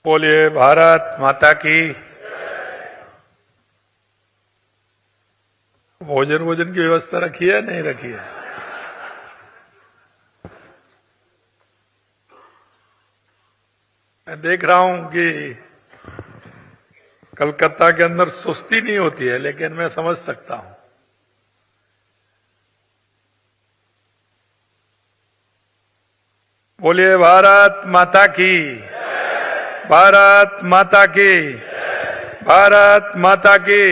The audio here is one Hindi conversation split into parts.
बोलिए भारत माता की। भोजन की व्यवस्था रखी है नहीं रखी है? मैं देख रहा हूं कि कलकत्ता के अंदर सुस्ती नहीं होती है, लेकिन मैं समझ सकता हूं। बोलिए भारत माता की, भारत माता की, भारत माता की,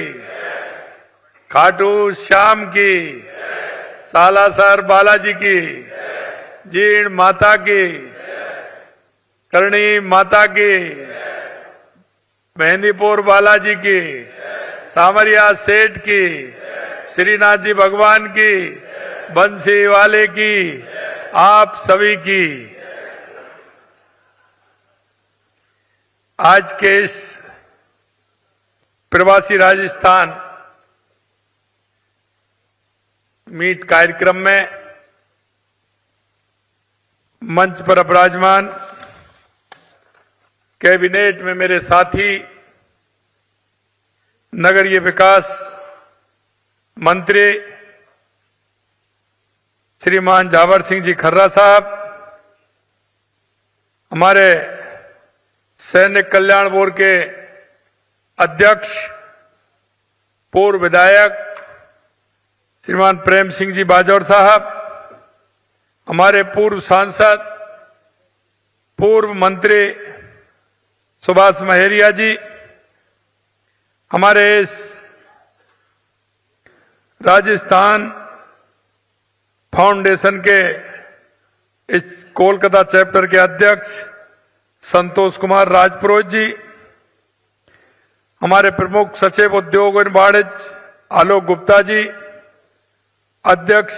खाटू श्याम की, सालासर बालाजी की, जीण माता की, करणी माता की, मेहंदीपुर बालाजी की, सामरिया सेठ की, श्रीनाथ जी भगवान की, बंसी वाले की, आप सभी की। आज के इस प्रवासी राजस्थान मीट कार्यक्रम में मंच पर विराजमान कैबिनेट में मेरे साथी नगरीय विकास मंत्री श्रीमान जावर सिंह जी खर्रा साहब, हमारे सैनिक कल्याण बोर्ड के अध्यक्ष पूर्व विधायक श्रीमान प्रेम सिंह जी बाजौर साहब, हमारे पूर्व सांसद पूर्व मंत्री सुभाष महेरिया जी, हमारे इस राजस्थान फाउंडेशन के इस कोलकाता चैप्टर के अध्यक्ष संतोष कुमार राजपुरोहित जी, हमारे प्रमुख सचिव उद्योग एवं वाणिज्य आलोक गुप्ता जी, अध्यक्ष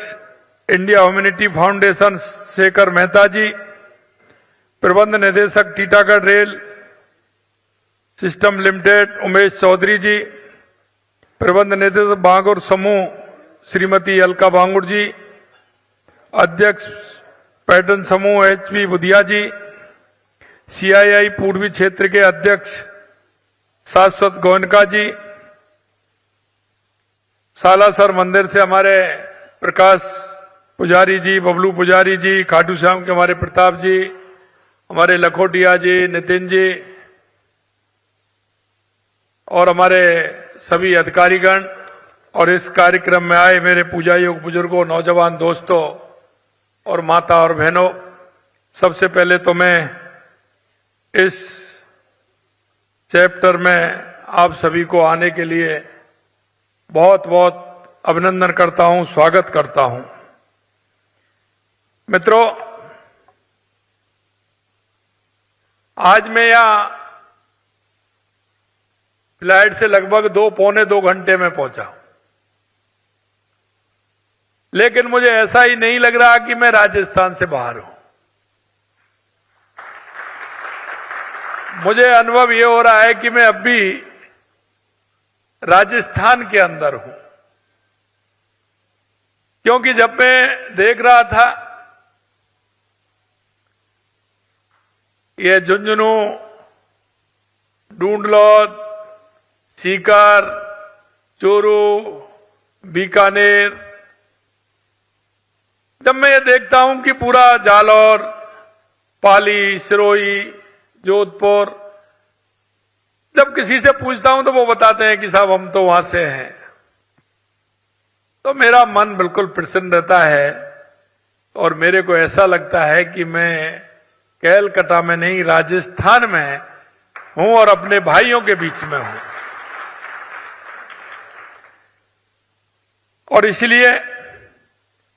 India humanity foundation Shekhar Mehta ji, प्रबंध निदेशक Titagarh rail system limited Umesh Chaudhary ji, प्रबंध निदेशक बांगुर समूह श्रीमती अलका बांगुर जी, अध्यक्ष पैटर्न समूह एचपी बुधिया जी, सीआईआई पूर्वी क्षेत्र के अध्यक्ष शाश्वत गोयनका जी, सालासर मंदिर से हमारे प्रकाश पुजारी जी, बबलू पुजारी जी, खाटू श्याम के हमारे प्रताप जी, हमारे लखोटिया जी, नितिन जी और हमारे सभी अधिकारीगण और इस कार्यक्रम में आए मेरे पूजा योग बुजुर्गों, नौजवान दोस्तों और माता और बहनों, सबसे पहले तो मैं इस चैप्टर में आप सभी को आने के लिए बहुत बहुत अभिनंदन करता हूं, स्वागत करता हूं। मित्रों, आज मैं यहां फ्लाइट से लगभग 2-पौने 2 घंटे में पहुंचा, लेकिन मुझे ऐसा ही नहीं लग रहा कि मैं राजस्थान से बाहर हूं। मुझे अनुभव यह हो रहा है कि मैं अब भी राजस्थान के अंदर हूं, क्योंकि जब मैं देख रहा था ये झुंझुनू, ढूंढलौद, सीकर, चूरू, बीकानेर, जब मैं ये देखता हूं कि पूरा जालौर, पाली, सिरोही, जोधपुर, जब किसी से पूछता हूं तो वो बताते हैं कि साहब हम तो वहां से हैं, तो मेरा मन बिल्कुल प्रसन्न रहता है और मेरे को ऐसा लगता है कि मैं कैलकाटा में नहीं, राजस्थान में हूं और अपने भाइयों के बीच में हूं। और इसलिए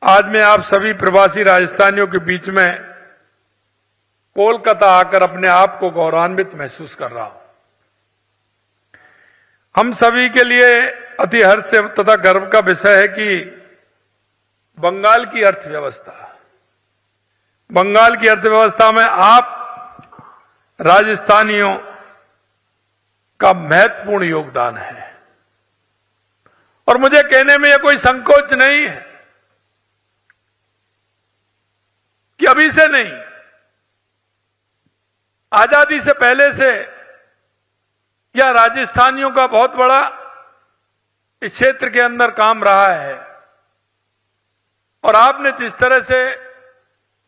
आज मैं आप सभी प्रवासी राजस्थानियों के बीच में कोलकाता आकर अपने आप को गौरवान्वित महसूस कर रहा हूं। हम सभी के लिए अति हर्ष तथा गर्व का विषय है कि बंगाल की अर्थव्यवस्था में आप राजस्थानियों का महत्वपूर्ण योगदान है। और मुझे कहने में यह कोई संकोच नहीं है कि अभी से नहीं, आजादी से पहले से यह राजस्थानियों का बहुत बड़ा इस क्षेत्र के अंदर काम रहा है। और आपने जिस तरह से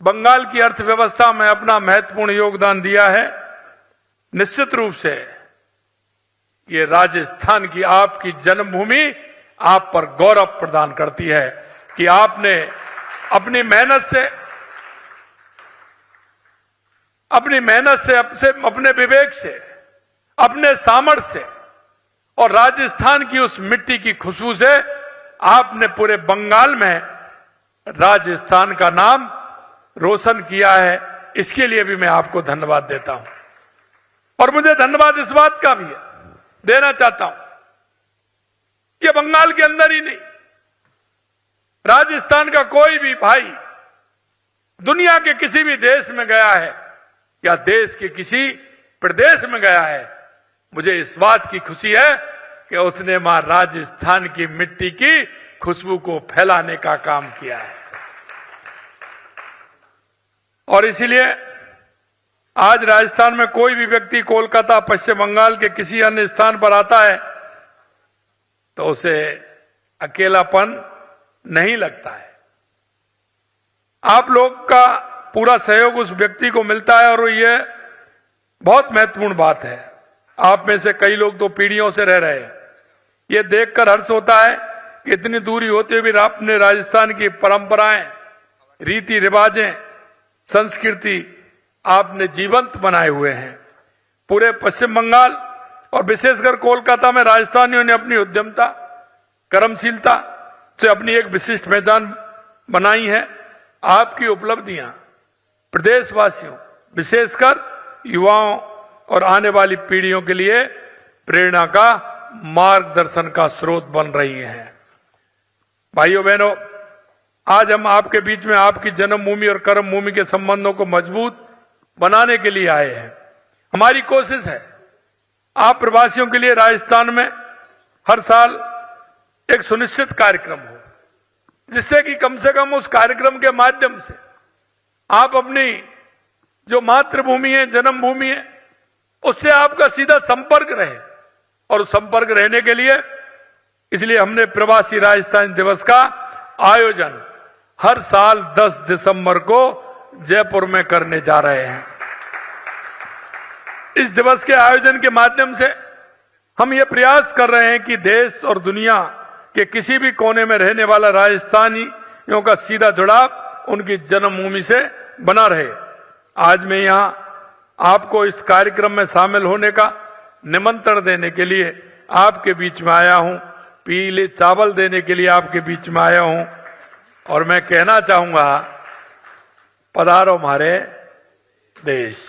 बंगाल की अर्थव्यवस्था में अपना महत्वपूर्ण योगदान दिया है, निश्चित रूप से ये राजस्थान की आपकी जन्मभूमि आप पर गौरव प्रदान करती है कि आपने अपनी मेहनत से अपने विवेक से, अपने सामर्थ्य से और राजस्थान की उस मिट्टी की खुशबू से आपने पूरे बंगाल में राजस्थान का नाम रोशन किया है। इसके लिए भी मैं आपको धन्यवाद देता हूं। और मुझे धन्यवाद इस बात का भी देना चाहता हूं कि बंगाल के अंदर ही नहीं, राजस्थान का कोई भी भाई दुनिया के किसी भी देश में गया है या देश के किसी प्रदेश में गया है, मुझे इस बात की खुशी है कि उसने मां राजस्थान की मिट्टी की खुशबू को फैलाने का काम किया है। और इसीलिए आज राजस्थान में कोई भी व्यक्ति कोलकाता, पश्चिम बंगाल के किसी अन्य स्थान पर आता है तो उसे अकेलापन नहीं लगता है। आप लोग का पूरा सहयोग उस व्यक्ति को मिलता है और ये बहुत महत्वपूर्ण बात है। आप में से कई लोग तो पीढ़ियों से रह रहे हैं। ये देखकर हर्ष होता है कि इतनी दूरी होते हुए भी आपने राजस्थान की परंपराएं, रीति रिवाजें, संस्कृति आपने जीवंत बनाए हुए हैं। पूरे पश्चिम बंगाल और विशेषकर कोलकाता में राजस्थानियों ने अपनी उद्यमता, कर्मशीलता से अपनी एक विशिष्ट पहचान बनाई है। आपकी उपलब्धियां प्रदेशवासियों, विशेषकर युवाओं और आने वाली पीढ़ियों के लिए प्रेरणा का, मार्गदर्शन का स्रोत बन रही हैं। भाइयों बहनों, आज हम आपके बीच में आपकी जन्मभूमि और कर्मभूमि के संबंधों को मजबूत बनाने के लिए आए हैं। हमारी कोशिश है आप प्रवासियों के लिए राजस्थान में हर साल एक सुनिश्चित कार्यक्रम हो, जिससे कि कम से कम उस कार्यक्रम के माध्यम से आप अपनी जो मातृभूमि है, जन्मभूमि है, उससे आपका सीधा संपर्क रहे। और संपर्क रहने के लिए इसलिए हमने प्रवासी राजस्थान दिवस का आयोजन हर साल 10 दिसंबर को जयपुर में करने जा रहे हैं। इस दिवस के आयोजन के माध्यम से हम ये प्रयास कर रहे हैं कि देश और दुनिया के किसी भी कोने में रहने वाला राजस्थानियों का सीधा जुड़ाव उनकी जन्मभूमि से बना रहे। आज मैं यहां आपको इस कार्यक्रम में शामिल होने का निमंत्रण देने के लिए आपके बीच में आया हूं, पीले चावल देने के लिए आपके बीच में आया हूं। और मैं कहना चाहूंगा, पधारो हमारे देश।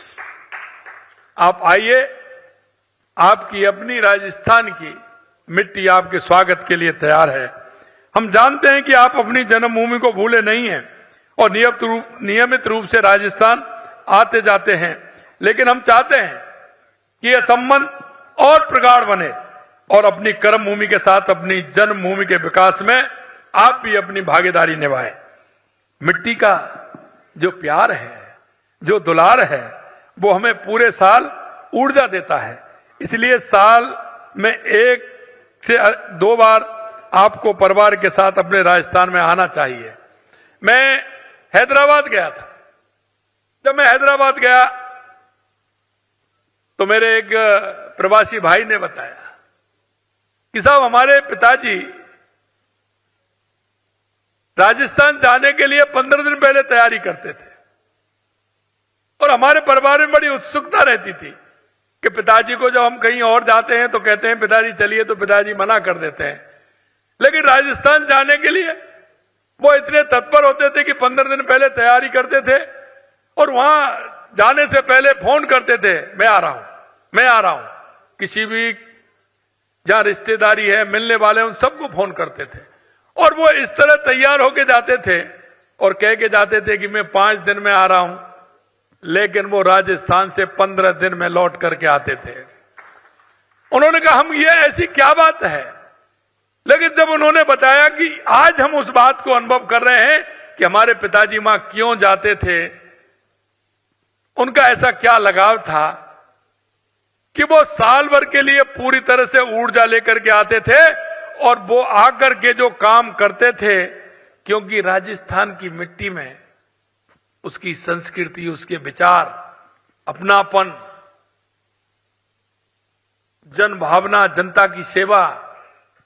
आप आइए, आपकी अपनी राजस्थान की मिट्टी आपके स्वागत के लिए तैयार है। हम जानते हैं कि आप अपनी जन्मभूमि को भूले नहीं हैं और नियमित रूप से राजस्थान आते जाते हैं, लेकिन हम चाहते हैं कि यह संबंध और प्रगाढ़ बने और अपनी कर्मभूमि के साथ अपनी जन्मभूमि के विकास में आप भी अपनी भागीदारी निभाएं। मिट्टी का जो प्यार है, जो दुलार है, वो हमें पूरे साल ऊर्जा देता है। इसलिए साल में 1 से 2 बार आपको परिवार के साथ अपने राजस्थान में आना चाहिए। मैं हैदराबाद गया था। जब मैं हैदराबाद गया तो मेरे एक प्रवासी भाई ने बताया कि साहब, हमारे पिताजी राजस्थान जाने के लिए 15 दिन पहले तैयारी करते थे और हमारे परिवार में बड़ी उत्सुकता रहती थी कि पिताजी को जब हम कहीं और जाते हैं तो कहते हैं पिताजी चलिए, तो पिताजी मना कर देते हैं। लेकिन राजस्थान जाने के लिए वो इतने तत्पर होते थे कि 15 दिन पहले तैयारी करते थे और वहां जाने से पहले फोन करते थे, मैं आ रहा हूं, मैं आ रहा हूं। किसी भी जहां रिश्तेदारी है, मिलने वाले, उन सबको फोन करते थे और वो इस तरह तैयार होके जाते थे और कह के जाते थे कि मैं 5 दिन में आ रहा हूं, लेकिन वो राजस्थान से 15 दिन में लौट करके आते थे। उन्होंने कहा, हम ये ऐसी क्या बात है? लेकिन जब उन्होंने बताया कि आज हम उस बात को अनुभव कर रहे हैं कि हमारे पिताजी मां क्यों जाते थे, उनका ऐसा क्या लगाव था कि वो साल भर के लिए पूरी तरह से ऊर्जा लेकर के आते थे और वो आकर के जो काम करते थे, क्योंकि राजस्थान की मिट्टी में उसकी संस्कृति, उसके विचार, अपनापन, जन भावना, जनता की सेवा,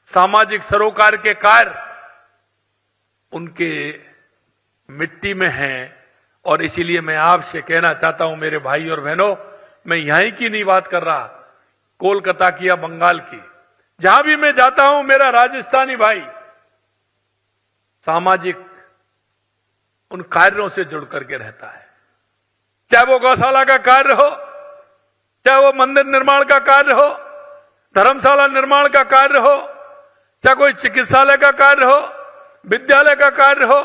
सामाजिक सरोकार के कार्य उनके मिट्टी में हैं। और इसीलिए मैं आपसे कहना चाहता हूं मेरे भाई और बहनों, मैं यहीं की नहीं बात कर रहा, कोलकाता की या बंगाल की, जहां भी मैं जाता हूं मेरा राजस्थानी भाई सामाजिक उन कार्यों से जुड़ करके रहता है। चाहे वो गौशाला का कार्य हो, चाहे वो मंदिर निर्माण का कार्य हो, धर्मशाला निर्माण का कार्य हो, चाहे कोई चिकित्सालय का कार्य हो, विद्यालय का कार्य हो,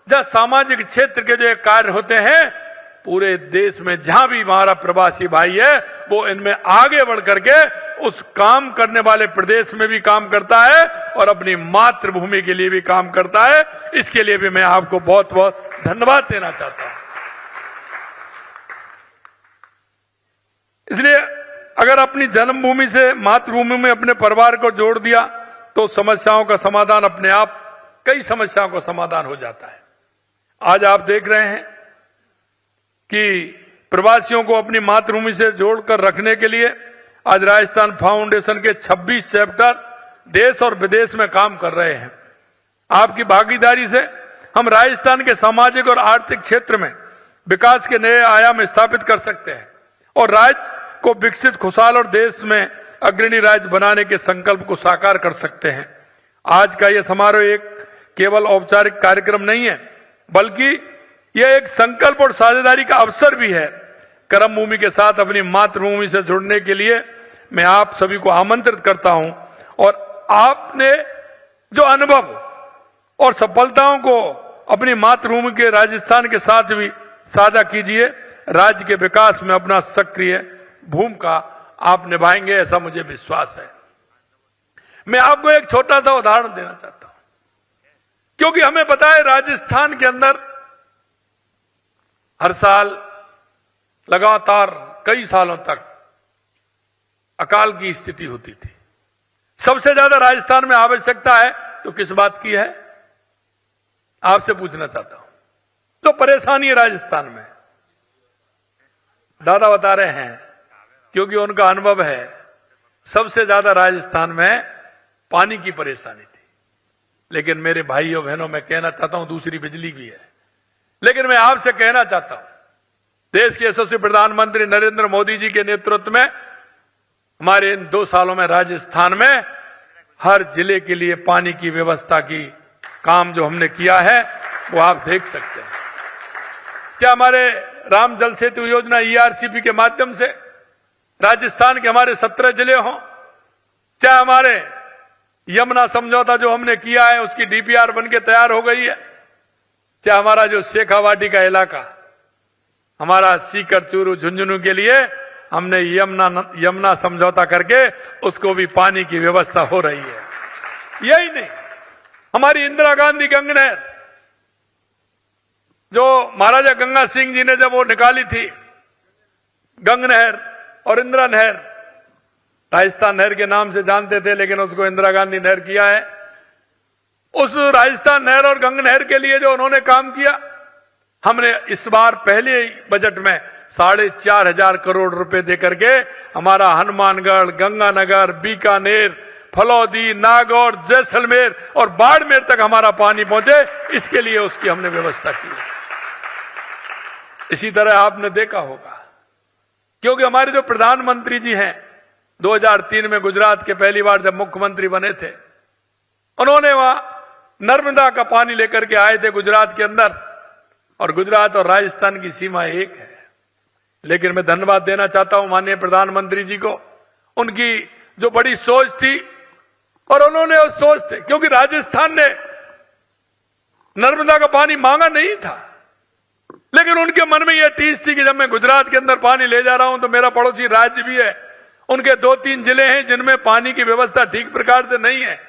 जहां सामाजिक क्षेत्र के जो कार्य होते हैं, पूरे देश में जहां भी हमारा प्रवासी भाई है वो इनमें आगे बढ़ करके उस काम करने वाले प्रदेश में भी काम करता है और अपनी मातृभूमि के लिए भी काम करता है। इसके लिए भी मैं आपको बहुत बहुत धन्यवाद देना चाहता हूं। इसलिए अगर अपनी जन्मभूमि से मातृभूमि में अपने परिवार को जोड़ दिया तो समस्याओं का समाधान अपने आप, कई समस्याओं का समाधान हो जाता है। आज आप देख रहे हैं कि प्रवासियों को अपनी मातृभूमि से जोड़कर रखने के लिए आज राजस्थान फाउंडेशन के 26 चैप्टर देश और विदेश में काम कर रहे हैं। आपकी भागीदारी से हम राजस्थान के सामाजिक और आर्थिक क्षेत्र में विकास के नए आयाम स्थापित कर सकते हैं और राज्य को विकसित, खुशहाल और देश में अग्रणी राज्य बनाने के संकल्प को साकार कर सकते हैं। आज का यह समारोह एक केवल औपचारिक कार्यक्रम नहीं है, बल्कि यह एक संकल्प और साझेदारी का अवसर भी है। कर्मभूमि के साथ अपनी मातृभूमि से जुड़ने के लिए मैं आप सभी को आमंत्रित करता हूं और आपने जो अनुभव और सफलताओं को अपनी मातृभूमि के राजस्थान के साथ भी साझा कीजिए। राज्य के विकास में अपना सक्रिय भूमिका आप निभाएंगे, ऐसा मुझे विश्वास है। मैं आपको एक छोटा सा उदाहरण देना चाहता हूं, क्योंकि हमें पता है राजस्थान के अंदर हर साल लगातार कई सालों तक अकाल की स्थिति होती थी। सबसे ज्यादा राजस्थान में आवश्यकता है तो किस बात की है, आपसे पूछना चाहता हूं। तो परेशानी है राजस्थान में, दादा बता रहे हैं, क्योंकि उनका अनुभव है। सबसे ज्यादा राजस्थान में पानी की परेशानी थी, लेकिन मेरे भाइयों बहनों मैं कहना चाहता हूं दूसरी बिजली भी है। लेकिन मैं आपसे कहना चाहता हूं, देश के यशस्वी प्रधानमंत्री नरेंद्र मोदी जी के नेतृत्व में हमारे इन 2 सालों में राजस्थान में हर जिले के लिए पानी की व्यवस्था की काम जो हमने किया है वो आप देख सकते हैं। क्या हमारे राम जल सेतु योजना ERCP के माध्यम से राजस्थान के हमारे 17 जिले हों, चाहे हमारे यमुना समझौता जो हमने किया है उसकी DPR बन के तैयार हो गई है, चाहे हमारा जो शेखावाटी का इलाका, हमारा सीकर, चूरू, झुंझुनू के लिए हमने यमुना समझौता करके उसको भी पानी की व्यवस्था हो रही है। यही नहीं, हमारी इंदिरा गांधी गंगा नहर जो महाराजा गंगा सिंह जी ने जब वो निकाली थी, गंगा नहर और इंदिरा नहर, राजस्थान नहर के नाम से जानते थे लेकिन उसको इंदिरा गांधी नहर किया है। उस राजस्थान नहर और गंगा नहर के लिए जो उन्होंने काम किया, हमने इस बार पहले बजट में 4,500 करोड़ रुपए देकर के हमारा हनुमानगढ़, गंगानगर, बीकानेर, फलौदी, नागौर, जैसलमेर और बाड़मेर तक हमारा पानी पहुंचे, इसके लिए उसकी हमने व्यवस्था की। इसी तरह आपने देखा होगा, क्योंकि हमारे जो प्रधानमंत्री जी हैं 2003 में गुजरात के पहली बार जब मुख्यमंत्री बने थे, उन्होंने वहां नर्मदा का पानी लेकर के आए थे गुजरात के अंदर, और गुजरात और राजस्थान की सीमा एक है। लेकिन मैं धन्यवाद देना चाहता हूं माननीय प्रधानमंत्री जी को, उनकी जो बड़ी सोच थी, और उन्होंने उस सोच से, क्योंकि राजस्थान ने नर्मदा का पानी मांगा नहीं था, लेकिन उनके मन में यह टीस थी कि जब मैं गुजरात के अंदर पानी ले जा रहा हूं तो मेरा पड़ोसी राज्य भी है, उनके 2-3 जिले हैं जिनमें पानी की व्यवस्था ठीक प्रकार से नहीं है,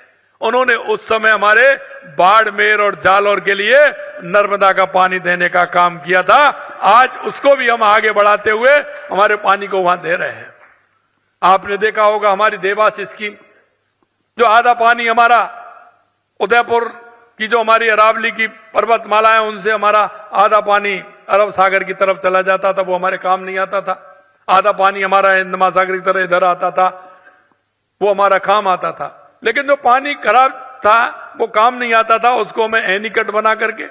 उन्होंने उस समय हमारे बाड़मेर और जालौर के लिए नर्मदा का पानी देने का काम किया था। आज उसको भी हम आगे बढ़ाते हुए हमारे पानी को वहां दे रहे हैं। आपने देखा होगा हमारी देवास स्कीम, जो आधा पानी हमारा उदयपुर की जो हमारी अरावली की पर्वतमाला है उनसे हमारा आधा पानी अरब सागर की तरफ चला जाता था, वो हमारे काम नहीं आता था। आधा पानी हमारा हिंद महासागर की तरह इधर आता था, वो हमारा काम आता था। लेकिन जो पानी खराब था वो काम नहीं आता था, उसको हमें एनीकट बना करके,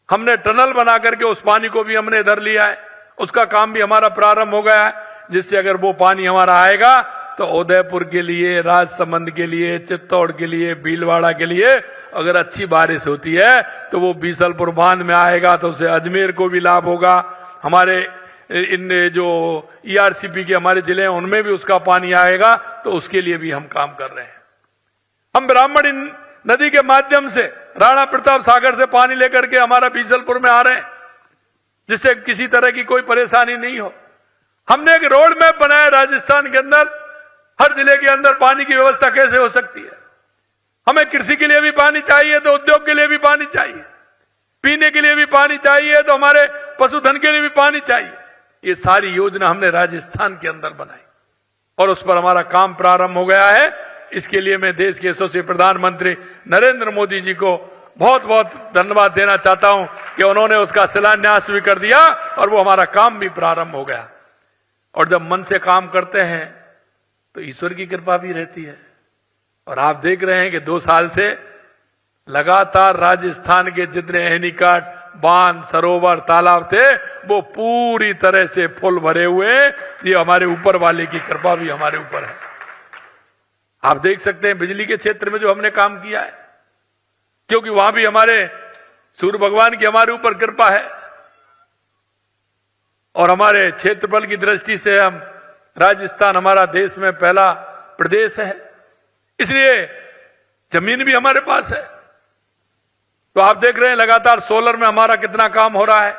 हमने टनल बना करके उस पानी को भी हमने इधर लिया है। उसका काम भी हमारा प्रारंभ हो गया है, जिससे अगर वो पानी हमारा आएगा तो उदयपुर के लिए, राजसमंद के लिए, चित्तौड़ के लिए, भीलवाड़ा के लिए अगर अच्छी बारिश होती है तो वो बीसलपुर बांध में आएगा तो उसे अजमेर को भी लाभ होगा। हमारे इन जो ईआरसीपी के हमारे जिले हैं उनमें भी उसका पानी आएगा, तो उसके लिए भी हम काम कर रहे हैं। हम ब्राह्मणी नदी के माध्यम से राणा प्रताप सागर से पानी लेकर के हमारा बीसलपुर में आ रहे हैं, जिससे किसी तरह की कोई परेशानी नहीं हो। हमने एक रोड मैप बनाया राजस्थान के अंदर, हर जिले के अंदर पानी की व्यवस्था कैसे हो सकती है। हमें कृषि के लिए भी पानी चाहिए तो उद्योग के लिए भी पानी चाहिए, पीने के लिए भी पानी चाहिए तो हमारे पशुधन के लिए भी पानी चाहिए। ये सारी योजना हमने राजस्थान के अंदर बनाई और उस पर हमारा काम प्रारंभ हो गया है। इसके लिए मैं देश के यशस्वी प्रधानमंत्री नरेंद्र मोदी जी को बहुत बहुत धन्यवाद देना चाहता हूं कि उन्होंने उसका शिलान्यास भी कर दिया और वो हमारा काम भी प्रारंभ हो गया। और जब मन से काम करते हैं तो ईश्वर की कृपा भी रहती है। और आप देख रहे हैं कि 2 साल से लगातार राजस्थान के जितने एनीकट, बांध, सरोवर, तालाब थे वो पूरी तरह से फुल भरे हुए। ये हमारे ऊपर वाले की कृपा भी हमारे ऊपर है। आप देख सकते हैं बिजली के क्षेत्र में जो हमने काम किया है, क्योंकि वहां भी हमारे सूर्य भगवान की हमारे ऊपर कृपा है और हमारे क्षेत्रफल की दृष्टि से हम राजस्थान हमारा देश में पहला प्रदेश है, इसलिए जमीन भी हमारे पास है। तो आप देख रहे हैं लगातार सोलर में हमारा कितना काम हो रहा है।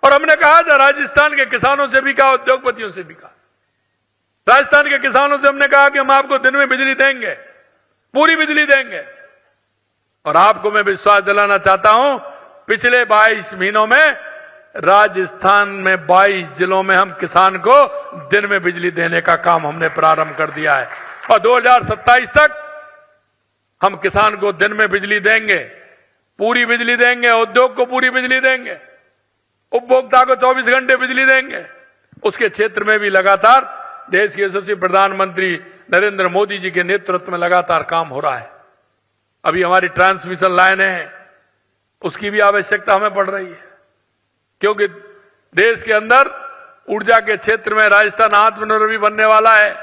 और हमने कहा था राजस्थान के किसानों से भी कहा, उद्योगपतियों से भी कहा, राजस्थान के किसानों से हमने कहा कि हम आपको दिन में बिजली देंगे, पूरी बिजली देंगे। और आपको मैं विश्वास दिलाना चाहता हूं, पिछले 22 महीनों में राजस्थान में 22 जिलों में हम किसान को दिन में बिजली देने का काम हमने प्रारंभ कर दिया है। और 2027 तक हम किसान को दिन में बिजली देंगे, पूरी बिजली देंगे, उद्योग को पूरी बिजली देंगे, उपभोक्ता को 24 घंटे बिजली देंगे। उसके क्षेत्र में भी लगातार देश के यशस्वी प्रधानमंत्री नरेंद्र मोदी जी के नेतृत्व में लगातार काम हो रहा है। अभी हमारी ट्रांसमिशन लाइनें हैं, उसकी भी आवश्यकता हमें पड़ रही है, क्योंकि देश के अंदर ऊर्जा के क्षेत्र में राजस्थान आत्मनिर्भर भी बनने वाला है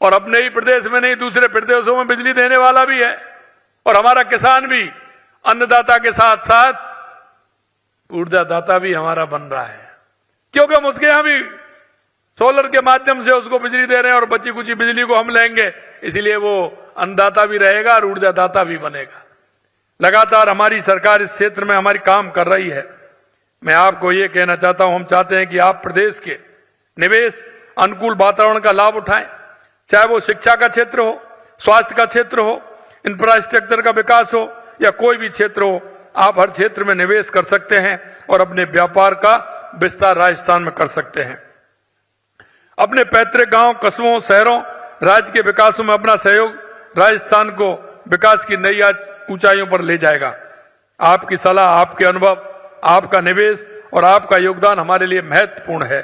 और अपने ही प्रदेश में नहीं दूसरे प्रदेशों में बिजली देने वाला भी है। और हमारा किसान भी अन्नदाता के साथ साथ ऊर्जादाता भी हमारा बन रहा है, क्योंकि हम उसके यहां भी सोलर के माध्यम से उसको बिजली दे रहे हैं और बची कुची बिजली को हम लेंगे, इसलिए वो अन्नदाता भी रहेगा और ऊर्जादाता भी बनेगा। लगातार हमारी सरकार इस क्षेत्र में हमारी काम कर रही है। मैं आपको ये कहना चाहता हूं, हम चाहते हैं कि आप प्रदेश के निवेश अनुकूल वातावरण का लाभ उठाएं, चाहे वो शिक्षा का क्षेत्र हो, स्वास्थ्य का क्षेत्र हो, इंफ्रास्ट्रक्चर का विकास हो या कोई भी क्षेत्र हो। आप हर क्षेत्र में निवेश कर सकते हैं और अपने व्यापार का विस्तार राजस्थान में कर सकते हैं। अपने पैतृक गांव, कस्बों, शहरों, राज्य के विकास में अपना सहयोग राजस्थान को विकास की नई ऊंचाइयों पर ले जाएगा। आपकी सलाह, आपके अनुभव, आपका निवेश और आपका योगदान हमारे लिए महत्वपूर्ण है।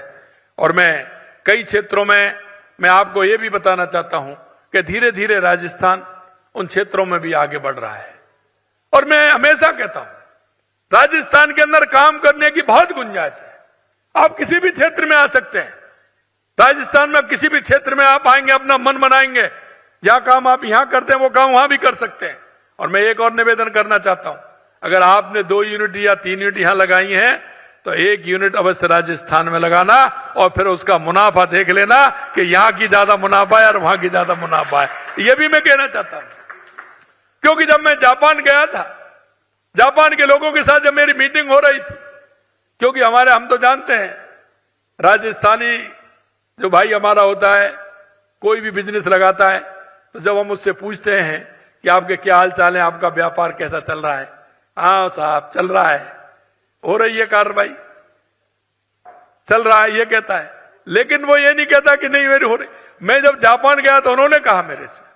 और मैं कई क्षेत्रों में मैं आपको ये भी बताना चाहता हूं कि धीरे धीरे राजस्थान उन क्षेत्रों में भी आगे बढ़ रहा है। और मैं हमेशा कहता हूं राजस्थान के अंदर काम करने की बहुत गुंजाइश है। आप किसी भी क्षेत्र में आ सकते हैं राजस्थान में, किसी भी क्षेत्र में आप आएंगे, अपना मन बनाएंगे, जहां काम आप यहां करते हैं वो काम वहां भी कर सकते हैं। और मैं एक और निवेदन करना चाहता हूं, अगर आपने 2 यूनिट या 3 यूनिट यहां लगाई हैं तो 1 यूनिट अवश्य राजस्थान में लगाना और फिर उसका मुनाफा देख लेना कि यहां की ज्यादा मुनाफा है और वहां की ज्यादा मुनाफा है। यह भी मैं कहना चाहता हूं, क्योंकि जब मैं जापान गया था, जापान के लोगों के साथ जब मेरी मीटिंग हो रही थी, क्योंकि हम तो जानते हैं राजस्थानी जो भाई हमारा होता है, कोई भी बिजनेस लगाता है तो जब हम उससे पूछते हैं कि आपके क्या हाल चाल है, आपका व्यापार कैसा चल रहा है। हाँ साहब चल रहा है, हो रही है कार्रवाई, चल रहा है ये कहता है, लेकिन वो ये नहीं कहता कि नहीं मेरी हो रही। मैं जब जापान गया तो उन्होंने कहा मेरे से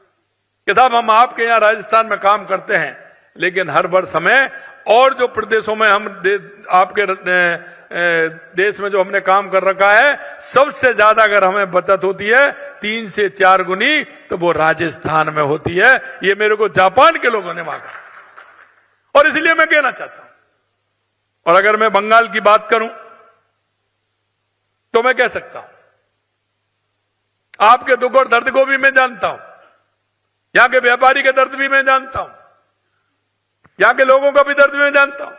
कि साहब हम आपके यहाँ राजस्थान में काम करते हैं, लेकिन हर वर्ष हमें और जो प्रदेशों में हम आपके देश में जो हमने काम कर रखा है, सबसे ज्यादा अगर हमें बचत होती है 3 से 4 गुनी, तो वो राजस्थान में होती है। ये मेरे को जापान के लोगों ने मांगा और इसलिए मैं कहना चाहता हूं। और अगर मैं बंगाल की बात करूं तो मैं कह सकता हूं आपके दुख और दर्द को भी मैं जानता हूं, यहां के व्यापारी के दर्द भी मैं जानता हूं, यहां के लोगों का भी दर्द मैं जानता हूं,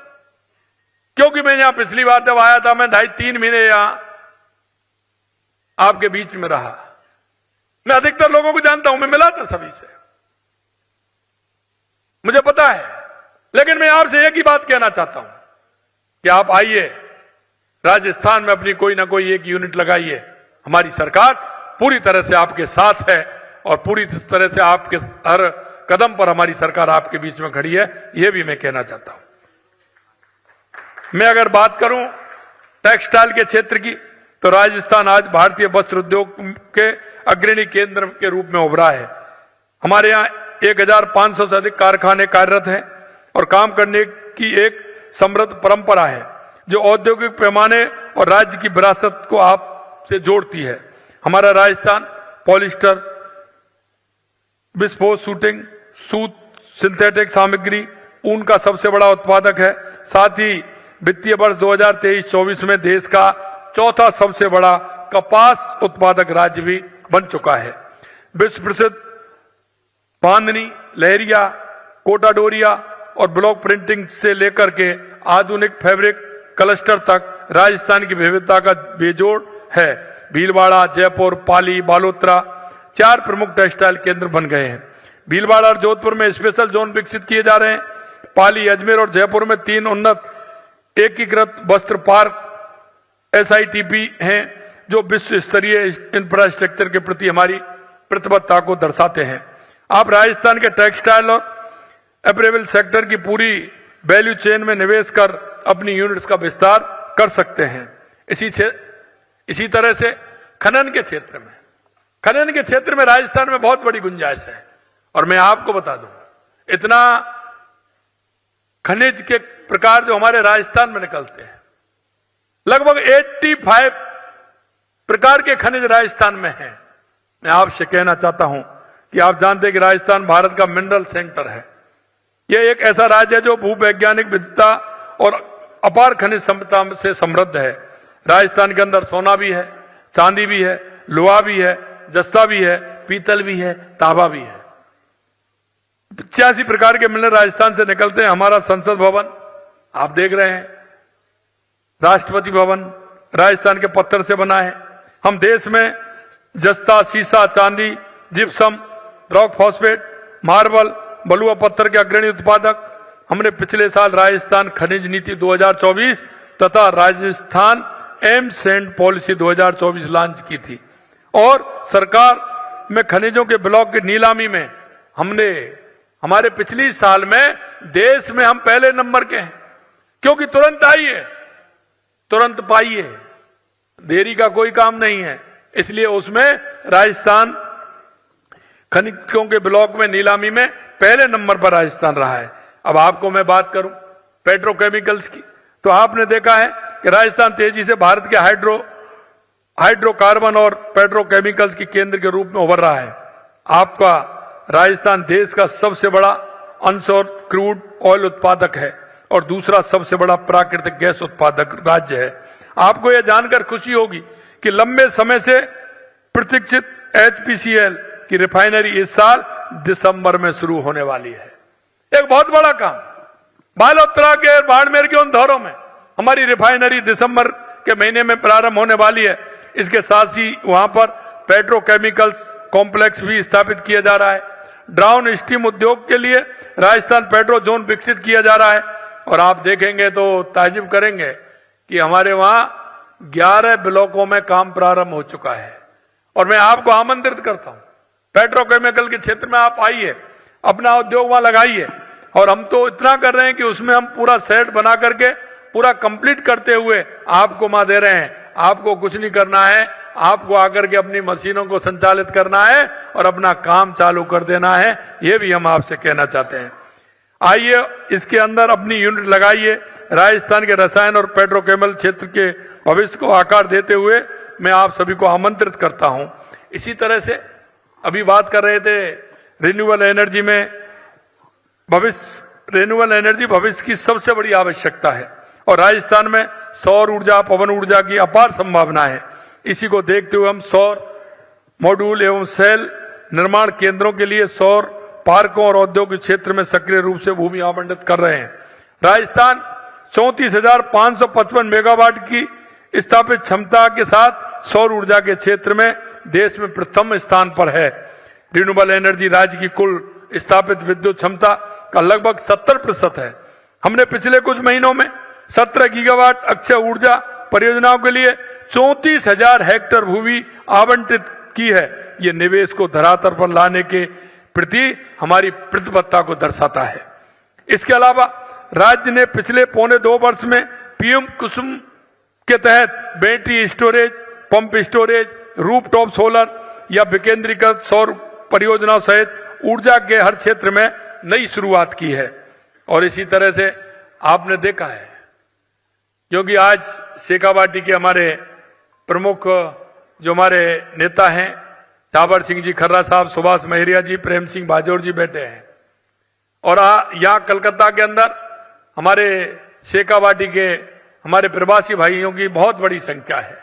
क्योंकि मैं यहां पिछली बार जब आया था मैं 2.5-3 महीने यहां आपके बीच में रहा। मैं अधिकतर लोगों को जानता हूं, मैं मिला था सभी से, मुझे पता है। लेकिन मैं आपसे एक ही बात कहना चाहता हूं कि आप आइए राजस्थान में अपनी कोई ना कोई एक यूनिट लगाइए। हमारी सरकार पूरी तरह से आपके साथ है और पूरी तरह से आपके हर कदम पर हमारी सरकार आपके बीच में खड़ी है, यह भी मैं कहना चाहता हूं। मैं अगर बात करूं टेक्सटाइल के क्षेत्र की, तो राजस्थान आज भारतीय वस्त्र उद्योग के अग्रणी केंद्र के रूप में उभरा है। हमारे यहां 1500 से अधिक कारखाने कार्यरत हैं और काम करने की एक समृद्ध परंपरा है जो औद्योगिक पैमाने और राज्य की विरासत को आपसे जोड़ती है। हमारा राजस्थान पॉलिस्टर, विस्फोट शूटिंग, सूत, सिंथेटिक सामग्री, ऊन का सबसे बड़ा उत्पादक है। साथ ही वित्तीय वर्ष 2023-24 में देश का चौथा सबसे बड़ा कपास उत्पादक राज्य भी बन चुका है। विश्व प्रसिद्ध बांधनी, लहरिया, कोटा डोरिया और ब्लॉक प्रिंटिंग से लेकर के आधुनिक फैब्रिक क्लस्टर तक राजस्थान की विविधता का बेजोड़ है। भीलवाड़ा, जयपुर, पाली, बालोतरा 4 प्रमुख टेक्सटाइल केंद्र बन गए हैं। भीलवाड़ा और जोधपुर में स्पेशल जोन विकसित किए जा रहे हैं। पाली, अजमेर और जयपुर में 3 उन्नत एकीकृत वस्त्र पार्क SITP हैं जो विश्व स्तरीय इंफ्रास्ट्रक्चर के प्रति हमारी प्रतिबद्धता को दर्शाते हैं। आप राजस्थान के टेक्सटाइल और अपरेवल सेक्टर की पूरी वैल्यू चेन में निवेश कर अपनी यूनिट्स का विस्तार कर सकते हैं। इसी तरह से खनन के क्षेत्र में राजस्थान में बहुत बड़ी गुंजाइश है। और मैं आपको बता दूं, इतना खनिज के प्रकार जो हमारे राजस्थान में निकलते हैं, लगभग 85 प्रकार के खनिज राजस्थान में हैं। मैं आपसे कहना चाहता हूं कि आप जानते हैं कि राजस्थान भारत का मिनरल सेंटर है। यह एक ऐसा राज्य है जो भूवैज्ञानिक विविधता और अपार खनिज संपदा से समृद्ध है। राजस्थान के अंदर सोना भी है, चांदी भी है, लोहा भी है, जस्ता भी है, पीतल भी है, तांबा भी है। 85 प्रकार के मिनरल राजस्थान से निकलते हैं। हमारा संसद भवन आप देख रहे हैं, राष्ट्रपति भवन राजस्थान के पत्थर से बना है। हम देश में जस्ता, शीशा, चांदी, जिप्सम, रॉक फॉस्फेट, मार्बल, बलुआ पत्थर के अग्रणी उत्पादक। हमने पिछले साल राजस्थान खनिज नीति 2024 तथा Rajasthan AIIMS and policy 2024 launch की थी और सरकार में खनिजों के ब्लॉक की नीलामी में हमारे पिछली साल में देश में हम पहले नंबर के हैं, क्योंकि तुरंत आई है, तुरंत पाई है, देरी का कोई काम नहीं है। इसलिए उसमें राजस्थान खनिजों के ब्लॉक में नीलामी में पहले नंबर पर राजस्थान रहा है। अब आपको मैं बात करूं पेट्रोकेमिकल्स की, तो आपने देखा है कि राजस्थान तेजी से भारत के हाइड्रोकार्बन और पेट्रोकेमिकल्स के केंद्र के रूप में उभर रहा है। आपका राजस्थान देश का सबसे बड़ा अनसोर्ड क्रूड ऑयल उत्पादक है और दूसरा सबसे बड़ा प्राकृतिक गैस उत्पादक राज्य है। आपको यह जानकर खुशी होगी कि लंबे समय से प्रतीक्षित HPCL की रिफाइनरी इस साल दिसंबर में शुरू होने वाली है। एक बहुत बड़ा काम। बालोतरा के, बाड़मेर के उन धौरों में हमारी रिफाइनरी दिसंबर के महीने में प्रारंभ होने वाली है। इसके साथ ही वहां पर पेट्रोकेमिकल्स कॉम्प्लेक्स भी स्थापित किया जा रहा है। डाउन स्ट्रीम उद्योग के लिए राजस्थान पेट्रो जोन विकसित किया जा रहा है और आप देखेंगे तो ताज्जुब करेंगे कि हमारे वहां 11 ब्लॉकों में काम प्रारंभ हो चुका है। और मैं आपको आमंत्रित करता हूं, पेट्रोकेमिकल के क्षेत्र में आप आइए। अपना उद्योग वहां लगाइए। और हम तो इतना कर रहे हैं कि उसमें हम पूरा सेट बना करके पूरा कंप्लीट करते हुए आपको वहां दे रहे हैं। आपको कुछ नहीं करना है, आपको आकर के अपनी मशीनों को संचालित करना है और अपना काम चालू कर देना है। ये भी हम आपसे कहना चाहते हैं। आइए इसके अंदर अपनी यूनिट लगाइए। राजस्थान के रसायन और पेट्रोकेमिकल क्षेत्र के भविष्य को आकार देते हुए मैं आप सभी को आमंत्रित करता हूं। इसी तरह से अभी बात कर रहे थे रिन्यूएबल एनर्जी में, रिन्यूएबल एनर्जी भविष्य की सबसे बड़ी आवश्यकता है और राजस्थान में सौर ऊर्जा, पवन ऊर्जा की अपार संभावना है। इसी को देखते हुए हम सौर मॉड्यूल एवं सेल निर्माण केंद्रों के लिए सौर पार्कों और औद्योगिक क्षेत्र में सक्रिय रूप से भूमि आवंटित कर रहे हैं। राजस्थान 34,555 मेगावाट की स्थापित क्षमता के साथ सौर ऊर्जा के क्षेत्र में देश में प्रथम स्थान पर है। रिन्यूएबल एनर्जी राज्य की कुल स्थापित विद्युत क्षमता का लगभग 70% है। हमने पिछले कुछ महीनों में 17 गीगावाट अक्षय ऊर्जा परियोजनाओं के लिए 34,000 हेक्टेयर भूमि आवंटित की है। ये निवेश को धरातल पर लाने के प्रति हमारी प्रतिबद्धता को दर्शाता है। इसके अलावा राज्य ने पिछले पौने 2 वर्ष में पीएम कुसुम के तहत battery storage, pump storage, rooftop solar या विकेंद्रीकृत सौर परियोजनाओं सहित ऊर्जा के हर क्षेत्र में नई शुरुआत की है। और इसी तरह से आपने देखा है, क्योंकि आज शेखावाटी के हमारे प्रमुख जो हमारे नेता हैं, चावर सिंह जी खर्रा साहब, सुभाष महरिया जी, प्रेम सिंह बाजौर जी बैठे हैं। और यहाँ कलकत्ता के अंदर हमारे शेखावाटी के हमारे प्रवासी भाइयों की बहुत बड़ी संख्या है।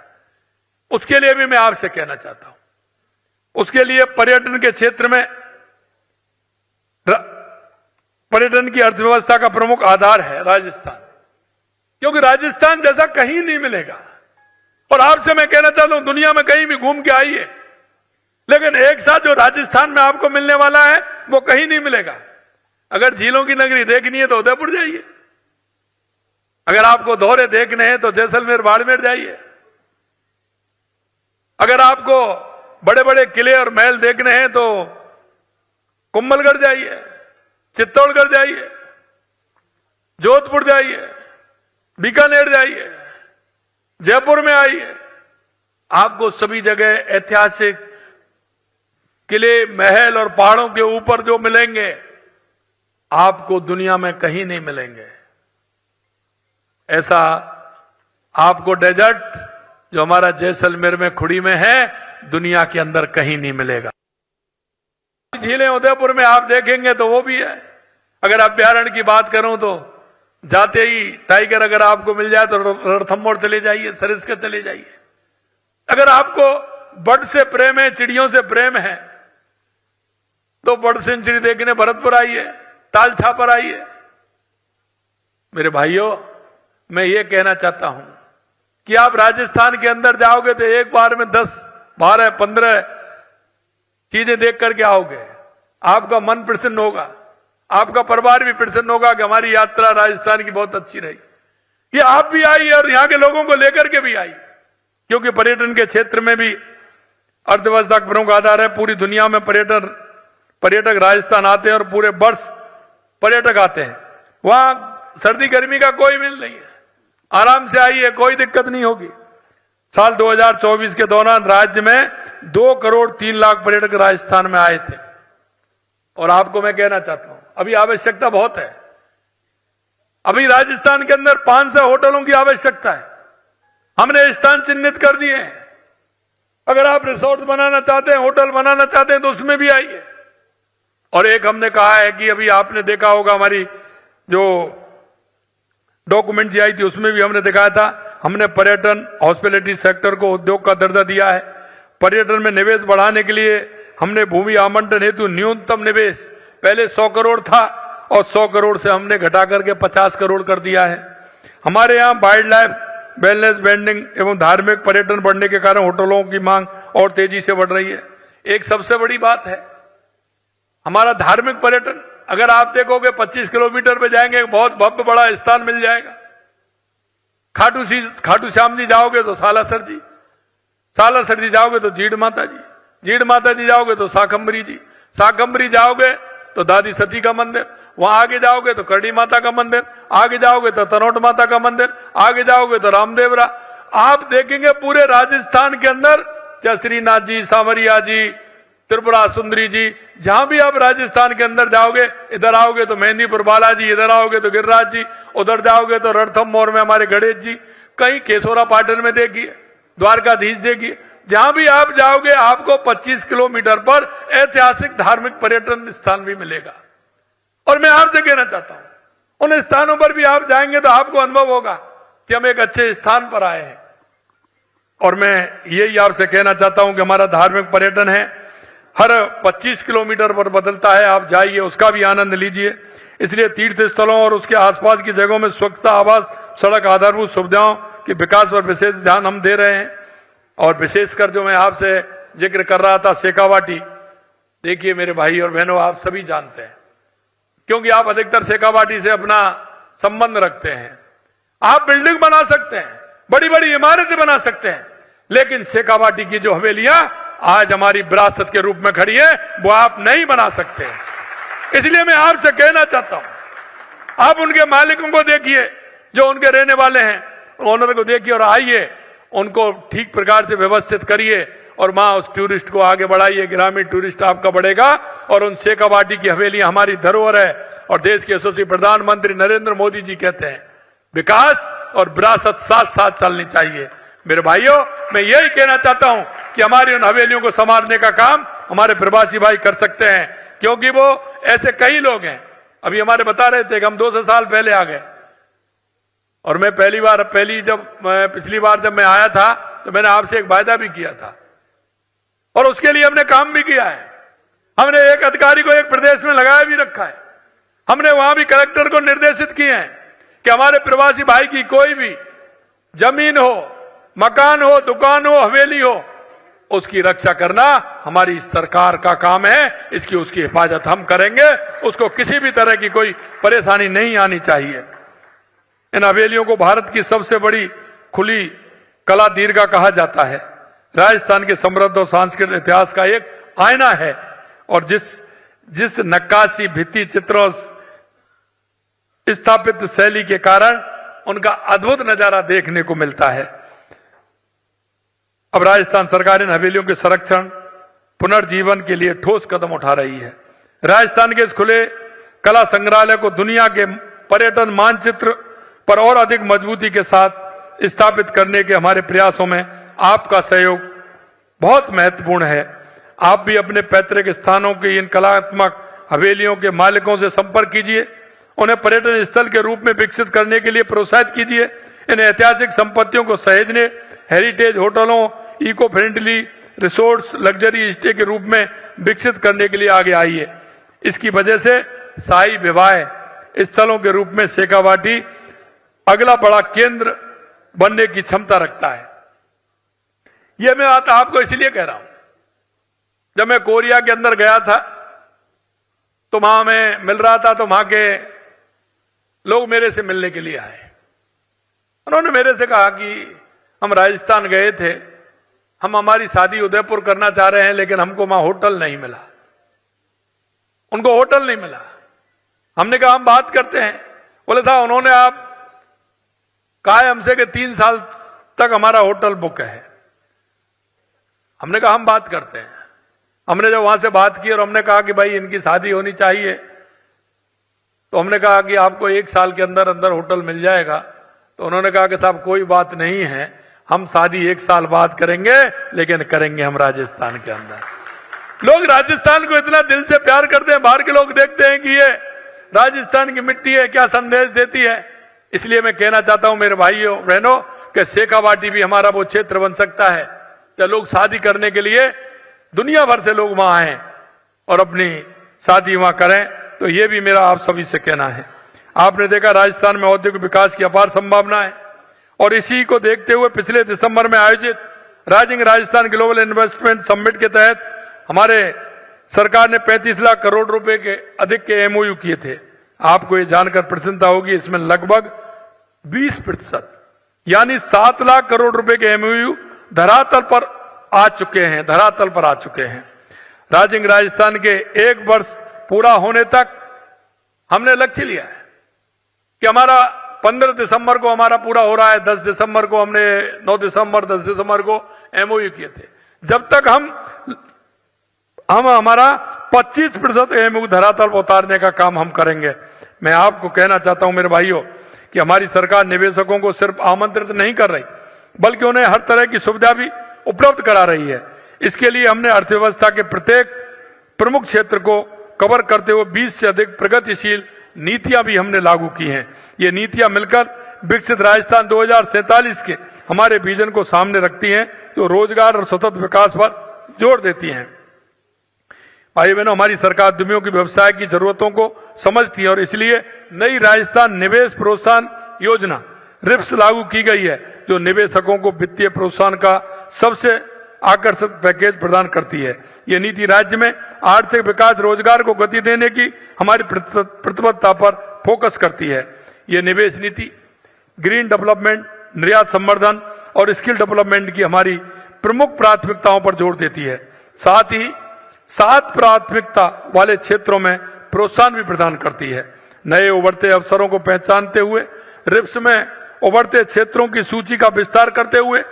उसके लिए भी मैं आपसे कहना चाहता हूं, उसके लिए पर्यटन के क्षेत्र में पर्यटन की अर्थव्यवस्था का प्रमुख आधार है राजस्थान, क्योंकि राजस्थान जैसा कहीं नहीं मिलेगा। और आपसे मैं कहना चाहता हूं, दुनिया में कहीं भी घूम के आइए, लेकिन एक साथ जो राजस्थान में आपको मिलने वाला है वो कहीं नहीं मिलेगा। अगर झीलों की नगरी देखनी है तो उदयपुर जाइए, अगर आपको दोहरे देखने हैं तो जैसलमेर, बाड़मेर जाइए, अगर आपको बड़े बड़े किले और महल देखने हैं तो कुंभलगढ़ जाइए, चित्तौड़गढ़ जाइए, जोधपुर जाइए, बीकानेर जाइए, जयपुर में आइए। आपको सभी जगह ऐतिहासिक किले, महल और पहाड़ों के ऊपर जो मिलेंगे आपको दुनिया में कहीं नहीं मिलेंगे। ऐसा आपको डेजर्ट जो हमारा जैसलमेर में, खुड़ी में है, दुनिया के अंदर कहीं नहीं मिलेगा। झीलें उदयपुर में आप देखेंगे तो वो भी है। अगर अभ्यारण्य की बात करूं तो जाते ही टाइगर अगर आपको मिल जाए तो रणथंभौर चले जाइए, सरिस्का चले जाइए। अगर आपको बर्ड से प्रेम है, चिड़ियों से प्रेम है, तो बर्ड सेंचुरी देखने भरतपुर आइए, तालछा पर आइए। मेरे भाइयों, मैं ये कहना चाहता हूं कि आप राजस्थान के अंदर जाओगे तो एक बार में 10, 12, 15 चीजें देख करके आओगे। आपका मन प्रसन्न होगा, आपका परिवार भी प्रसन्न होगा कि हमारी यात्रा राजस्थान की बहुत अच्छी रही। ये आप भी आइए और यहां के लोगों को लेकर के भी आइए, क्योंकि पर्यटन के क्षेत्र में भी अर्थव्यवस्था का प्रमुख आधार है। पूरी दुनिया में पर्यटक राजस्थान आते हैं और पूरे वर्ष पर्यटक आते हैं। वहां सर्दी गर्मी का कोई मिल नहीं है, आराम से आइए, कोई दिक्कत नहीं होगी। साल 2024 के दौरान राज्य में 2 करोड़ 3 लाख पर्यटक राजस्थान में आए थे। और आपको मैं कहना चाहता हूं, अभी आवश्यकता बहुत है। अभी राजस्थान के अंदर 500 होटलों की आवश्यकता है। हमने स्थान चिन्हित कर दिए हैं। अगर आप रिसोर्ट बनाना चाहते हैं, होटल बनाना चाहते हैं तो उसमें भी आइए। और एक हमने कहा है कि अभी आपने देखा होगा हमारी जो डॉक्यूमेंट आई थी, उसमें भी हमने दिखाया था, हमने पर्यटन हॉस्पिटैलिटी सेक्टर को उद्योग का दर्जा दिया है। पर्यटन में निवेश बढ़ाने के लिए हमने भूमि आवंटन हेतु न्यूनतम निवेश पहले 100 करोड़ था और 100 करोड़ से हमने घटा करके 50 करोड़ कर दिया है। हमारे यहाँ वाइल्ड लाइफ, वेलनेस, बैंडिंग एवं धार्मिक पर्यटन बढ़ने के कारण होटलों की मांग और तेजी से बढ़ रही है। एक सबसे बड़ी बात है हमारा धार्मिक पर्यटन। अगर आप देखोगे 25 किलोमीटर पे जाएंगे, बहुत भव्य बड़ा स्थान मिल जाएगा। खाटू श्याम जी जाओगे तो सालासर जी, सालासर जी जाओगे तो जीड़ माता जी, जीड़ माता जी जाओगे तो शाकंभरी जी, शाकंभरी जाओगे तो दादी सती का मंदिर, वहां आगे जाओगे तो करणी माता का मंदिर, आगे जाओगे तो तनोट माता का मंदिर, आगे जाओगे तो रामदेवरा। आप देखेंगे पूरे राजस्थान के अंदर चाहे श्रीनाथ जी, सांवरिया जी, त्रिपुरा सुंदरी जी, जहां भी आप राजस्थान के अंदर जाओगे, इधर आओगे तो मेहंदीपुर बालाजी, इधर आओगे तो गिरिराज जी, उधर जाओगे तो रणथंभौर में हमारे गणेश जी, कहीं केसोरा पाटन में देखिए, द्वारकाधीश देखिए, जहां भी आप जाओगे आपको 25 किलोमीटर पर ऐतिहासिक धार्मिक पर्यटन स्थान भी मिलेगा। और मैं आपसे कहना चाहता हूं उन स्थानों पर भी आप जाएंगे तो आपको अनुभव होगा कि हम एक अच्छे स्थान पर आए हैं। और मैं यही आपसे कहना चाहता हूं कि हमारा धार्मिक पर्यटन है, हर 25 किलोमीटर पर बदलता है, आप जाइए, उसका भी आनंद लीजिए। इसलिए तीर्थ स्थलों और उसके आसपास की जगहों में स्वच्छता, आवास, सड़क, आधारभूत सुविधाओं के विकास पर विशेष ध्यान हम दे रहे हैं। और विशेषकर जो मैं आपसे जिक्र कर रहा था शेखावाटी, देखिए मेरे भाई और बहनों, आप सभी जानते हैं क्योंकि आप अधिकतर शेखावाटी से अपना संबंध रखते हैं। आप बिल्डिंग बना सकते हैं, बड़ी बड़ी इमारतें बना सकते हैं, लेकिन शेखावाटी की जो हवेलियां आज हमारी विरासत के रूप में खड़ी है वो आप नहीं बना सकते। इसलिए मैं आपसे कहना चाहता हूं आप उनके मालिकों को देखिए, जो उनके रहने वाले हैं, ओनर को देखिए और आइए, उनको ठीक प्रकार से व्यवस्थित करिए और वहां उस टूरिस्ट को आगे बढ़ाइए। ग्रामीण टूरिस्ट आपका बढ़ेगा और उन शेखावाटी की हवेलियां हमारी धरोहर है। और देश के यशस्वी प्रधानमंत्री नरेंद्र मोदी जी कहते हैं विकास और विरासत साथ साथ चलनी चाहिए। मेरे भाइयों, मैं यही कहना चाहता हूं कि हमारी उन हवेलियों को संवारने का काम हमारे प्रवासी भाई कर सकते हैं, क्योंकि वो ऐसे कई लोग हैं। अभी हमारे बता रहे थे कि हम 200 साल पहले आ गए, और मैं पिछली बार जब मैं आया था तो मैंने आपसे एक वायदा भी किया था और उसके लिए हमने काम भी किया है। हमने एक अधिकारी को एक प्रदेश में लगाया भी रखा है। हमने वहां भी कलेक्टर को निर्देशित किए हैं कि हमारे प्रवासी भाई की कोई भी जमीन हो, मकान हो, दुकान हो, हवेली हो, उसकी रक्षा करना हमारी सरकार का काम है। इसकी उसकी हिफाजत हम करेंगे, उसको किसी भी तरह की कोई परेशानी नहीं आनी चाहिए। इन हवेलियों को भारत की सबसे बड़ी खुली कला दीर्घा कहा जाता है। राजस्थान के समृद्ध और सांस्कृतिक इतिहास का एक आईना है और जिस नक्काशी, भित्ति चित्रों, स्थापित शैली के कारण उनका अद्भुत नजारा देखने को मिलता है। अब राजस्थान सरकार इन हवेलियों के संरक्षण, पुनर्जीवन के लिए ठोस कदम उठा रही है। राजस्थान के इस खुले कला संग्रहालय को दुनिया के पर्यटन मानचित्र पर और अधिक मजबूती के साथ स्थापित करने के हमारे प्रयासों में आपका सहयोग बहुत महत्वपूर्ण है। आप भी अपने पैतृक स्थानों की इन कलात्मक हवेलियों के मालिकों से संपर्क कीजिए, उन्हें पर्यटन स्थल के रूप में विकसित करने के लिए प्रोत्साहित कीजिए। इन ऐतिहासिक संपत्तियों को सहेजने, हेरिटेज होटलों, eco friendly resorts, luxury stay के रूप में विकसित करने के लिए आगे आइए। इसकी वजह से शाही विवाह स्थलों के रूप में शेखावाटी अगला बड़ा केंद्र बनने की क्षमता रखता है। यह मैं बात आपको इसलिए कह रहा हूं, जब मैं कोरिया के अंदर गया था तो वहां मैं मिल रहा था, तो वहां के लोग मेरे से मिलने के लिए आए। उन्होंने मेरे से कहा कि हम राजस्थान गए थे, हम हमारी शादी उदयपुर करना चाह रहे हैं, लेकिन हमको वहां होटल नहीं मिला। उनको होटल नहीं मिला। हमने कहा हम बात करते हैं। बोले था उन्होंने आप कहा है हमसे कि 3 साल तक हमारा होटल बुक है। हमने कहा हम बात करते हैं। हमने जब वहां से बात की और हमने कहा कि भाई इनकी शादी होनी चाहिए, तो हमने कहा कि आपको 1 साल के अंदर अंदर होटल मिल जाएगा। तो उन्होंने कहा कि साहब कोई बात नहीं है, हम शादी 1 साल बाद करेंगे, लेकिन करेंगे हम राजस्थान के अंदर। लोग राजस्थान को इतना दिल से प्यार करते हैं, बाहर के लोग देखते हैं कि ये राजस्थान की मिट्टी है, क्या संदेश देती है। इसलिए मैं कहना चाहता हूं मेरे भाइयों बहनों कि शेखावाटी भी हमारा वो क्षेत्र बन सकता है जब लोग शादी करने के लिए दुनिया भर से लोग वहां आए और अपनी शादी वहां करें। तो ये भी मेरा आप सभी से कहना है। आपने देखा राजस्थान में औद्योगिक विकास की अपार संभावना है, और इसी को देखते हुए पिछले दिसंबर में आयोजित rising Rajasthan global investment summit के तहत हमारे सरकार ने 35 लाख करोड़ रुपए के अधिक के एमओयू किए थे। आपको ये जानकर प्रसन्नता होगी, इसमें लगभग 20% यानी 7 लाख करोड़ रुपए के एमओयू धरातल पर आ चुके हैं। राइजिंग राजस्थान के 1 वर्ष पूरा होने तक हमने लक्ष्य लिया है कि हमारा 15 दिसंबर को हमारा पूरा हो रहा है। 10 दिसंबर को हमने 9 दिसंबर 10 दिसंबर को एमओयू किए थे। जब तक हम हमारा 25% एमओयू धरातल पर उतारने का काम हम करेंगे। मैं आपको कहना चाहता हूं मेरे भाइयों कि हमारी सरकार निवेशकों को सिर्फ आमंत्रित नहीं कर रही बल्कि उन्हें हर तरह की सुविधा भी उपलब्ध करा रही है। इसके लिए हमने अर्थव्यवस्था के प्रत्येक प्रमुख क्षेत्र को कवर करते हुए 20 से अधिक प्रगतिशील नीतियां भी हमने लागू की हैं। ये नीतियां मिलकर विकसित राजस्थान 2047 के हमारे विजन को सामने रखती हैं, जो रोजगार और सतत विकास पर जोर देती हैं। भाई बहनों, हमारी सरकार उद्यमियों की व्यवसाय की जरूरतों को समझती है और इसलिए नई राजस्थान निवेश प्रोत्साहन योजना रिप्स लागू की गई है, जो निवेशकों को वित्तीय प्रोत्साहन का सबसे आकर्षक पैकेज प्रदान करती है। ये नीति राज्य में आर्थिक विकास, रोजगार को गति देने की हमारी प्रतिबद्धता पर फोकस करती है। ये निवेश नीति ग्रीन डेवलपमेंट, निर्यात संवर्धन और स्किल डेवलपमेंट की हमारी प्रमुख प्राथमिकताओं पर जोर देती है। साथ ही 7 प्राथमिकता वाले क्षेत्रों में प्रोत्साहन भी प्रदान करती है। नए उभरते अवसरों को पहचानते हुए रिप्स में उभरते क्षेत्रों की सूची का विस्तार करते हुए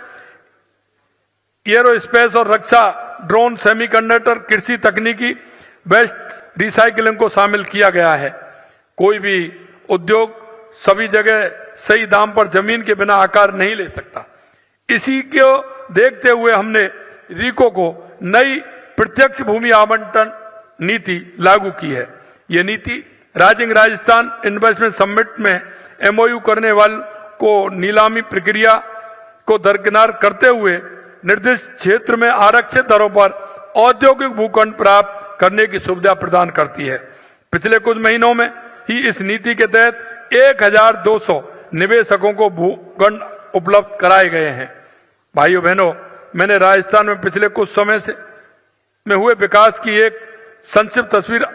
एरोस्पेस और रक्षा, ड्रोन, सेमीकंडक्टर, कृषि तकनीकी, वेस्ट रिसाइकलिंग को शामिल किया गया है। कोई भी उद्योग सभी जगह सही दाम पर जमीन के बिना आकार नहीं ले सकता। इसी को देखते हुए हमने रीको को नई प्रत्यक्ष भूमि आवंटन नीति लागू की है। यह नीति राइजिंग राजस्थान इन्वेस्टमेंट समिट में एमओयू करने वाले को नीलामी प्रक्रिया को दरकिनार करते हुए निर्दिष्ट क्षेत्र में आरक्षित दरों पर औद्योगिक भूखंड प्राप्त करने की सुविधा प्रदान करती है। पिछले कुछ महीनों में ही इस नीति के तहत 1200 निवेशकों को भूखंड उपलब्ध कराए गए हैं। भाइयों बहनों, मैंने राजस्थान में पिछले कुछ समय से में हुए विकास की एक संक्षिप्त तस्वीर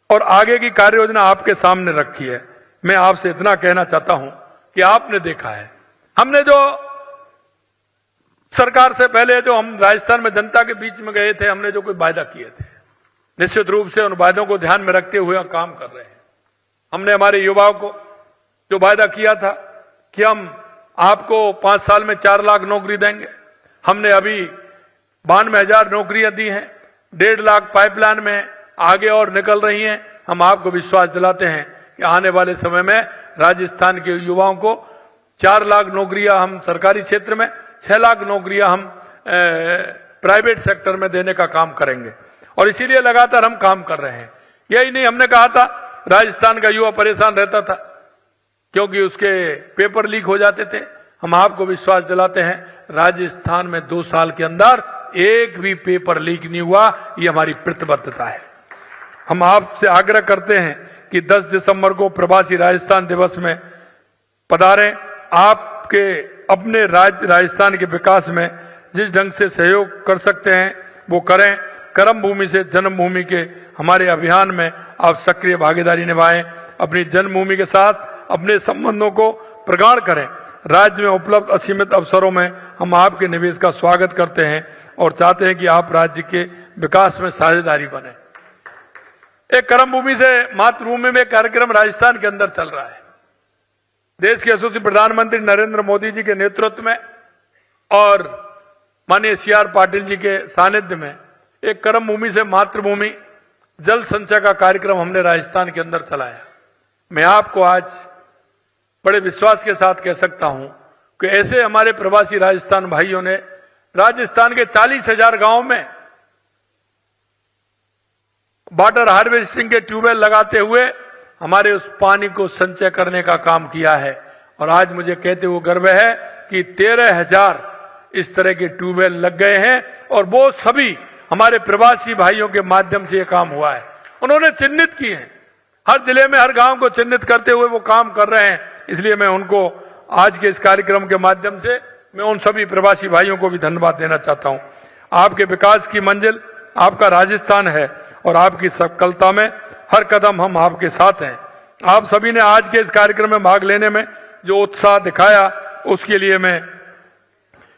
और आगे की कार्य योजना आपके सामने रखी है। मैं आपसे इतना कहना चाहता हूं कि आपने देखा है, हमने जो सरकार से पहले जो हम राजस्थान में जनता के बीच में गए थे, हमने जो कोई वायदा किए थे, निश्चित रूप से उन वायदों को ध्यान में रखते हुए हम काम कर रहे हैं। हमने हमारे युवाओं को जो वायदा किया था कि हम आपको 5 साल में 4 लाख नौकरी देंगे, हमने अभी 92,000 नौकरियां दी हैं। 1.5 लाख पाइपलाइन में आगे और निकल रही हैं। हम आपको विश्वास दिलाते हैं कि आने वाले समय में राजस्थान के युवाओं को 4 लाख नौकरियां हम सरकारी क्षेत्र में, 6 लाख नौकरियां हम प्राइवेट सेक्टर में देने का काम करेंगे और इसीलिए लगातार हम काम कर रहे हैं। यही नहीं, हमने कहा था राजस्थान का युवा परेशान रहता था क्योंकि उसके पेपर लीक हो जाते थे। हम आपको विश्वास दिलाते हैं, राजस्थान में 2 साल के अंदर एक भी पेपर लीक नहीं हुआ। ये हमारी प्रतिबद्धता है। हम आपसे आग्रह करते हैं कि 10 दिसंबर को प्रवासी राजस्थान दिवस में पधारें। आपके अपने राज्य राजस्थान के विकास में जिस ढंग से सहयोग कर सकते हैं वो करें। कर्म भूमि से जन्मभूमि के हमारे अभियान में आप सक्रिय भागीदारी निभाएं। अपनी जन्मभूमि के साथ अपने संबंधों को प्रगाढ़ करें। राज्य में उपलब्ध असीमित अवसरों में हम आपके निवेश का स्वागत करते हैं और चाहते हैं कि आप राज्य के विकास में साझेदारी बने। एक कर्म भूमि से मातृभूमि में कार्यक्रम राजस्थान के अंदर चल रहा है। देश के यशस्वी प्रधानमंत्री नरेंद्र मोदी जी के नेतृत्व में और माननीय CR पाटिल जी के सानिध्य में एक कर्म भूमि से मातृभूमि जल संचय का कार्यक्रम हमने राजस्थान के अंदर चलाया। मैं आपको आज बड़े विश्वास के साथ कह सकता हूं कि ऐसे हमारे प्रवासी राजस्थान भाइयों ने राजस्थान के 40,000 गांव में वाटर हार्वेस्टिंग के ट्यूबवेल लगाते हुए हमारे उस पानी को संचय करने का काम किया है। और आज मुझे कहते हुए गर्व है कि 13,000 इस तरह के ट्यूबवेल लग गए हैं और वो सभी हमारे प्रवासी भाइयों के माध्यम से ये काम हुआ है। उन्होंने चिन्हित किए हैं, हर जिले में हर गांव को चिन्हित करते हुए वो काम कर रहे हैं। इसलिए मैं उनको आज के इस कार्यक्रम के माध्यम से मैं उन सभी प्रवासी भाइयों को भी धन्यवाद देना चाहता हूं। आपके विकास की मंजिल आपका राजस्थान है और आपकी सफलता में हर कदम हम आपके साथ हैं। आप सभी ने आज के इस कार्यक्रम में भाग लेने में जो उत्साह दिखाया उसके लिए मैं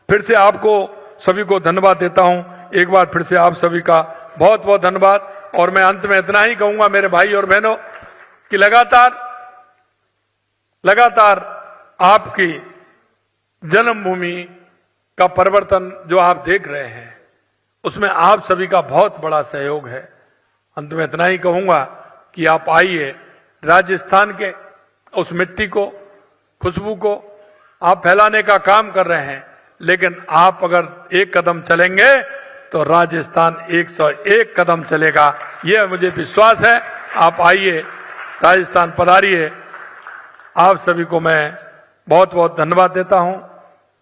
फिर से आपको सभी को धन्यवाद देता हूं। एक बार फिर से आप सभी का बहुत बहुत धन्यवाद। और मैं अंत में इतना ही कहूंगा मेरे भाई और बहनों कि लगातार आपकी जन्मभूमि का परिवर्तन जो आप देख रहे हैं उसमें आप सभी का बहुत बड़ा सहयोग है। अंत में इतना ही कहूंगा कि आप आइए, राजस्थान के उस मिट्टी को, खुशबू को आप फैलाने का काम कर रहे हैं, लेकिन आप अगर एक कदम चलेंगे तो राजस्थान 101 कदम चलेगा, यह मुझे विश्वास है। आप आइए, राजस्थान पधारिए। आप सभी को मैं बहुत बहुत धन्यवाद देता हूं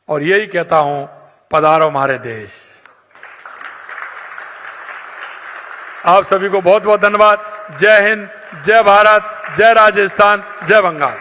और यही कहता हूं, पधारो हमारे देश। आप सभी को बहुत बहुत धन्यवाद। जय हिंद, जय भारत, जय राजस्थान, जय बंगाल।